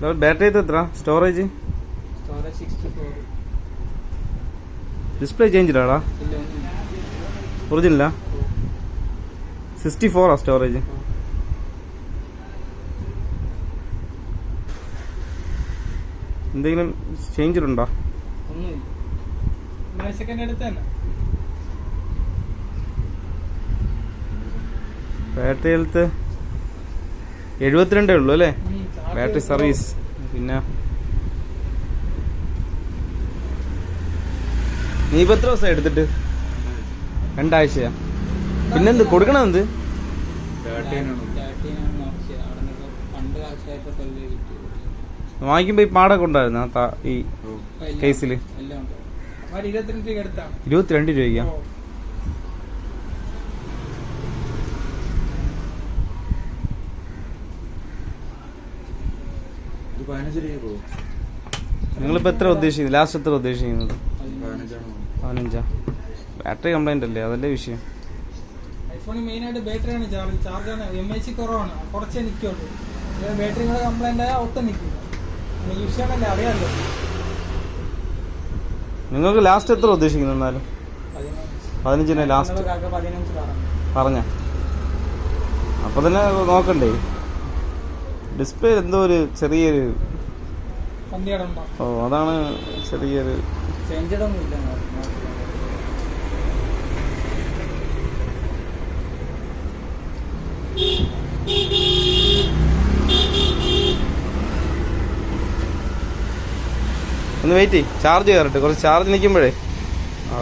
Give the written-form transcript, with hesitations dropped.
Battery എത്ര? Storage storage 64. Display change ഇല്ലാടാ? ഒറിജിനലാ? 64 സ്റ്റോറേജ്. എന്തെങ്കിലും ചേഞ്ചിലുണ്ടോ? ബാറ്ററി ഹെൽത്ത് 72 ഉള്ളൂ അല്ലേ? ബാറ്ററി സർവീസ് പിന്നെ നീ ഇപ്പൊ എത്ര ദിവസം എടുത്തിട്ട്? 2 ആഴ്ചയാ. പിന്നെന്ത് കൊടുക്കണം? എന്ത് വാങ്ങിക്കുമ്പോ ഈ പാടൊക്കെ ഉണ്ടായിരുന്നു ഈ കേസില്? 22 രൂപയ്ക്കാ? നിങ്ങളിപ്പോ എത്ര ഉദ്ദേശിക്കുന്നത്? ലാസ്റ്റ് എത്ര ഉദ്ദേശിക്കുന്നത്? 15. ബാറ്ററി കംപ്ലൈന്റ് അല്ലേ, അതല്ലേ വിഷയം. ഐഫോണിൽ മെയിനായിട്ട് ബാറ്ററിയാണ് ചാർജാണ്. MAC കുറവാണ്, കുറച്ചേ നിൽക്കുള്ളൂ. ബാറ്ററി കൂടെ കംപ്ലൈന്റ് ആയാൽ ഒട്ടും നിൽക്കില്ല. യൂസ് ചെയ്യാനല്ലേ അറിയാമല്ലോ. നിങ്ങൾക്ക് ലാസ്റ്റ് എത്ര ഉദ്ദേശിക്കുന്നു? എന്നാലും 15 ലാസ്റ്റ് പറഞ്ഞ അപ്പൊ തന്നെ നോക്കണ്ടേ? ഡിസ്പ്ലേ എന്തോ ഒരു ചെറിയൊരു അതാണ് ചെറിയൊരു ഒന്ന് വെയിറ്റ്. ചാർജ് കയറട്ടെ, കുറച്ച് ചാർജ് നിൽക്കുമ്പോഴേ